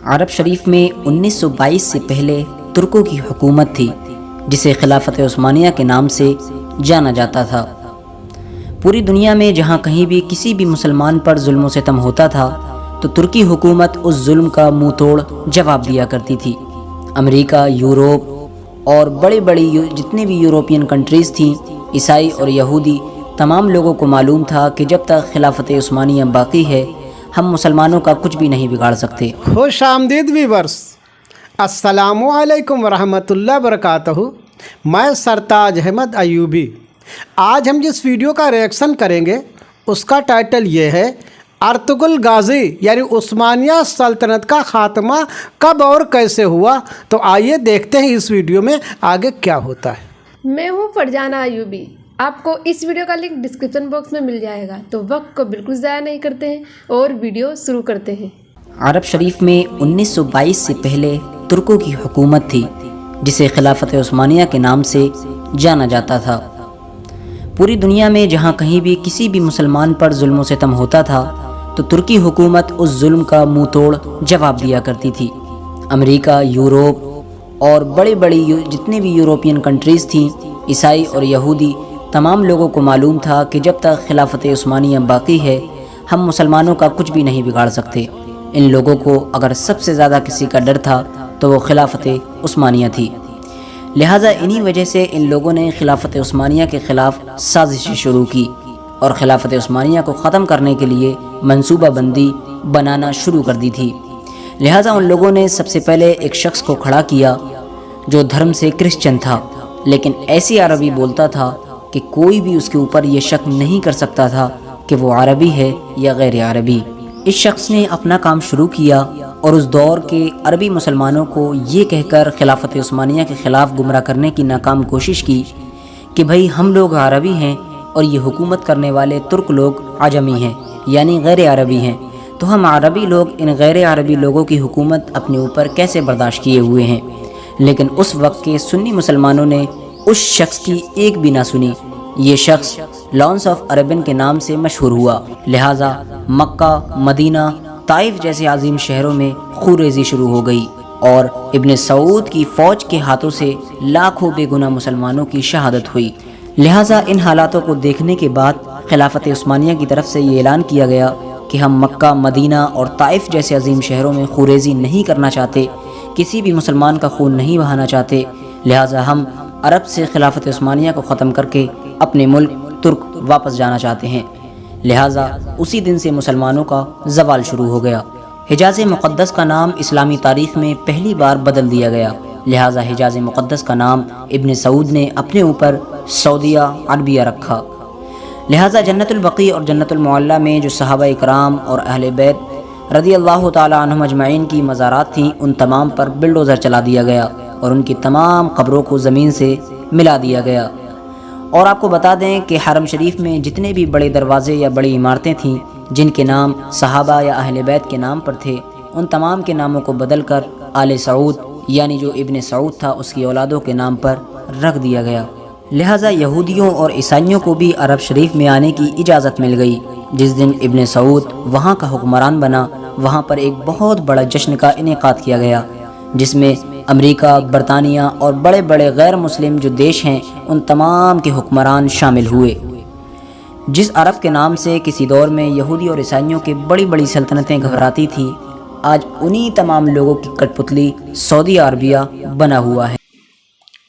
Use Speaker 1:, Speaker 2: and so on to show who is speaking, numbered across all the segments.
Speaker 1: عرب شریف میں 1922 سے پہلے ترکوں کی حکومت تھی جسے خلافت عثمانیہ کے نام سے جانا جاتا تھا۔ پوری دنیا میں جہاں کہیں بھی کسی بھی مسلمان پر ظلم و ستم ہوتا تھا تو ترکی حکومت اس ظلم کا منہ توڑ جواب دیا کرتی تھی۔ امریکہ، یورپ اور بڑی جتنے بھی یورپین کنٹریز تھیں، عیسائی اور یہودی، تمام لوگوں کو معلوم تھا کہ جب تک خلافت عثمانیہ باقی ہے ہم مسلمانوں کا کچھ بھی نہیں بگاڑ سکتے۔
Speaker 2: خوش آمدید ویورز، السلام علیکم ورحمۃ اللہ وبرکاتہ۔ میں سرتاج احمد ایوبی۔ آج ہم جس ویڈیو کا ریئیکشن کریں گے اس کا ٹائٹل یہ ہے ارطغرل غازی یعنی عثمانیہ سلطنت کا خاتمہ کب اور کیسے ہوا۔ تو آئیے دیکھتے ہیں اس ویڈیو میں آگے کیا ہوتا ہے۔
Speaker 3: میں ہوں فرجانہ ایوبی۔ آپ کو اس ویڈیو کا لنک ڈسکرپشن باکس میں مل جائے گا، تو وقت کو بالکل ضائع نہیں کرتے ہیں اور ویڈیو شروع کرتے ہیں۔
Speaker 1: عرب شریف میں 1922 سے پہلے ترکوں کی حکومت تھی جسے خلافت عثمانیہ کے نام سے جانا جاتا تھا۔ پوری دنیا میں جہاں کہیں بھی کسی بھی مسلمان پر ظلم و ستم ہوتا تھا تو ترکی حکومت اس ظلم کا منہ توڑ جواب دیا کرتی تھی۔ امریکہ، یورپ اور بڑی جتنے بھی یورپین کنٹریز تھیں، عیسائی اور یہودی، تمام لوگوں کو معلوم تھا کہ جب تک خلافت عثمانیہ باقی ہے ہم مسلمانوں کا کچھ بھی نہیں بگاڑ سکتے۔ ان لوگوں کو اگر سب سے زیادہ کسی کا ڈر تھا تو وہ خلافت عثمانیہ تھی، لہٰذا انہی وجہ سے ان لوگوں نے خلافت عثمانیہ کے خلاف سازشیں شروع کی اور خلافت عثمانیہ کو ختم کرنے کے لیے منصوبہ بندی بنانا شروع کر دی تھی۔ لہٰذا ان لوگوں نے سب سے پہلے ایک شخص کو کھڑا کیا جو دھرم سے کرسچن تھا، لیکن ایسی عربی بولتا تھا کہ کوئی بھی اس کے اوپر یہ شک نہیں کر سکتا تھا کہ وہ عربی ہے یا غیر عربی۔ اس شخص نے اپنا کام شروع کیا اور اس دور کے عربی مسلمانوں کو یہ کہہ کر خلافت عثمانیہ کے خلاف گمراہ کرنے کی ناکام کوشش کی کہ بھئی ہم لوگ عربی ہیں اور یہ حکومت کرنے والے ترک لوگ عجمی ہیں یعنی غیر عربی ہیں، تو ہم عربی لوگ ان غیر عربی لوگوں کی حکومت اپنے اوپر کیسے برداشت کیے ہوئے ہیں۔ لیکن اس وقت کے سنی مسلمانوں نے اس شخص کی ایک بھی نہ سنی۔ یہ شخص لانس آف عربن کے نام سے مشہور ہوا، لہٰذا مکہ، مدینہ، طائف جیسے عظیم شہروں میں خونریزی شروع ہو گئی اور ابن سعود کی فوج کے ہاتھوں سے لاکھوں بے گناہ مسلمانوں کی شہادت ہوئی۔ لہٰذا ان حالاتوں کو دیکھنے کے بعد خلافت عثمانیہ کی طرف سے یہ اعلان کیا گیا کہ ہم مکہ، مدینہ اور طائف جیسے عظیم شہروں میں خونریزی نہیں کرنا چاہتے، کسی بھی مسلمان کا خون نہیں بہانا چاہتے، لہٰذا ہم عرب سے خلافت عثمانیہ کو ختم کر کے اپنے ملک ترک واپس جانا چاہتے ہیں۔ لہٰذا اسی دن سے مسلمانوں کا زوال شروع ہو گیا۔ حجاز مقدس کا نام اسلامی تاریخ میں پہلی بار بدل دیا گیا، لہٰذا حجاز مقدس کا نام ابن سعود نے اپنے اوپر سعودیہ عربیہ رکھا۔ لہٰذا جنت البقیع اور جنت المعلیٰ میں جو صحابہ اکرام اور اہل بیت رضی اللہ تعالی عنہم اجمعین کی مزارات تھیں ان تمام پر بلڈوزر چلا دیا گیا اور ان کی تمام قبروں کو زمین سے ملا دیا گیا۔ اور آپ کو بتا دیں کہ حرم شریف میں جتنے بھی بڑے دروازے یا بڑی عمارتیں تھیں جن کے نام صحابہ یا اہل بیت کے نام پر تھے ان تمام کے ناموں کو بدل کر آل سعود یعنی جو ابن سعود تھا اس کی اولادوں کے نام پر رکھ دیا گیا۔ لہٰذا یہودیوں اور عیسائیوں کو بھی عرب شریف میں آنے کی اجازت مل گئی۔ جس دن ابن سعود وہاں کا حکمران بنا وہاں پر ایک بہت بڑا جشن کا انعقاد کیا گیا جس میں امریکہ، برطانیہ اور بڑے غیر مسلم جو دیش ہیں ان تمام کے حکمران شامل ہوئے۔ جس عرب کے نام سے کسی دور میں یہودی اور عیسائیوں کے بڑی سلطنتیں گھبراتی تھیں آج انہی تمام لوگوں کی کٹ پتلی سعودی عربیہ بنا ہوا ہے۔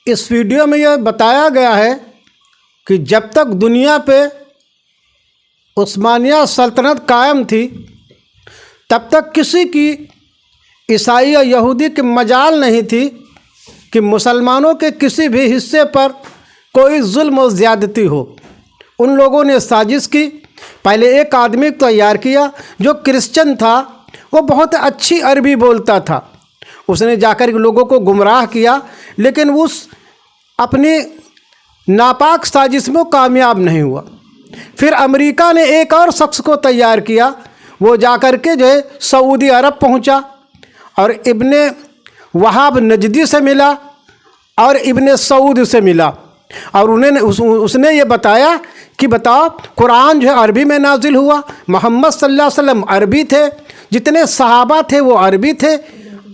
Speaker 2: اس ویڈیو میں یہ بتایا گیا ہے کہ جب تک دنیا پہ عثمانیہ سلطنت قائم تھی تب تک کسی کی عیسائی یا یہودی کی مجال نہیں تھی کہ مسلمانوں کے کسی بھی حصے پر کوئی ظلم و زیادتی ہو۔ ان لوگوں نے سازش کی، پہلے ایک آدمی تیار کیا جو کرسچن تھا، وہ بہت اچھی عربی بولتا تھا، اس نے جا کر لوگوں کو گمراہ کیا، لیکن اس اپنی ناپاک سازش میں کامیاب نہیں ہوا۔ پھر امریکہ نے ایک اور شخص کو تیار کیا، وہ جا کر کے جو ہے سعودی عرب پہنچا اور ابن وہاب نجدی سے ملا اور ابن سعود سے ملا اور اس نے یہ بتایا کہ بتاؤ قرآن جو ہے عربی میں نازل ہوا، محمد صلی اللہ علیہ وسلم عربی تھے، جتنے صحابہ تھے وہ عربی تھے،